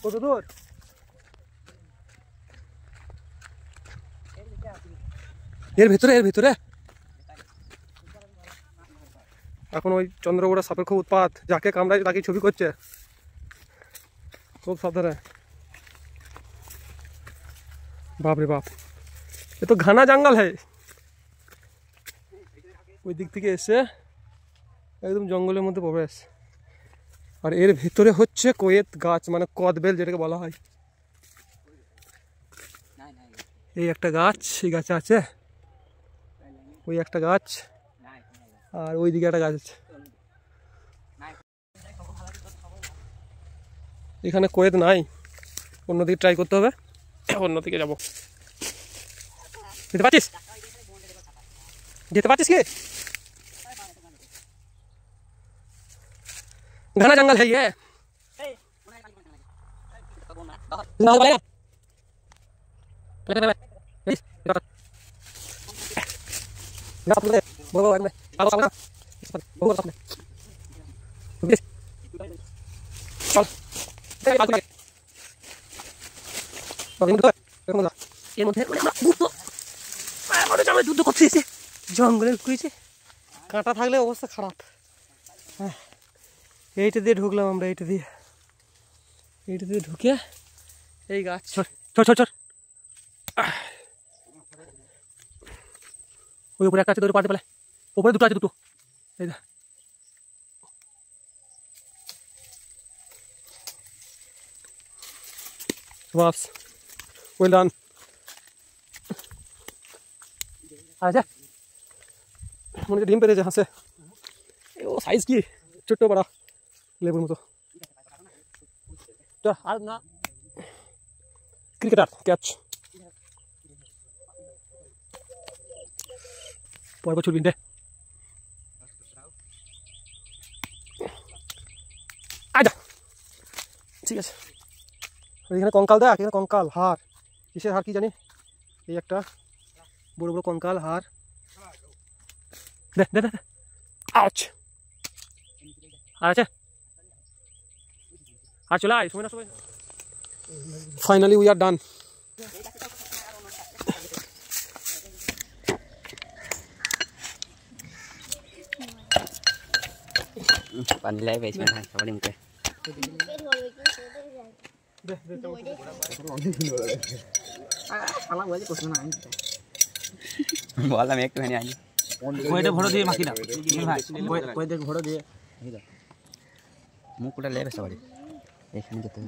কত দূর? এর ভিতরে এখন ওই চন্দ্রগোড়া সাপের খুব উৎপাত, যাকে কামড়ায় তাকে ছবি করছে, খুব সাবধানে। বাপ রে বাপ, এ তো ঘানা জঙ্গল है। ওই দিক থেকে এসে একদম জঙ্গলের মধ্যে প্রবেশ। আর এর ভিতরে হচ্ছে কোয়েত গাছ, মানে কদবেল যেটাকে বলা হয়। এই একটা গাছ, এই গাছে আছে, ওই একটা গাছ, আর ওই দিকে একটা গাছ আছে। এখানে কোয়েত নাই, অন্যদিকে ট্রাই করতে হবে, অন্যদিকে যাবো। যেতে পারছিস কি? घना जंगल है ये। জঙ্গলে ঢুকেছে, কাঁটা থাকলে অবস্থা খারাপ। এইটা দিয়ে ঢুকলাম আমরা, এইটা দিয়ে ঢুকে এই গাছ। চল ওই উপরে একটা আছে, পারতে পারে উপরে দুটো আছে, দুটো। এই দা বাস, ওয়েল ডান। আচ্ছা, মনে হচ্ছে ডিম পেরেছে হাসে। ও সাইজ কি ছোট্ট বড় লেবুর মতো। আর না, ক্রিকেটার ক্যাচ। পরের বছর বিনতে আচ্ছা, ঠিক আছে। এখানে কঙ্কাল দেখ, এখানে কঙ্কাল, হাড়। কিসের হাড় কি জানি, এই একটা বড় বড় কঙ্কাল হাড়। দেখ দেখ দেখ, আউচ। আচ্ছা, আর চলে আয়, সময় না সময়। ফাইনালি উই আর ডান। पानी लाए बेच में खाने वाले मुझे बोला मैं एक तो नहीं आई कोई तो भरो दिए माकी ना कोई तो भरो दिए मुकुटा ले बेच वाले एक नहीं कितने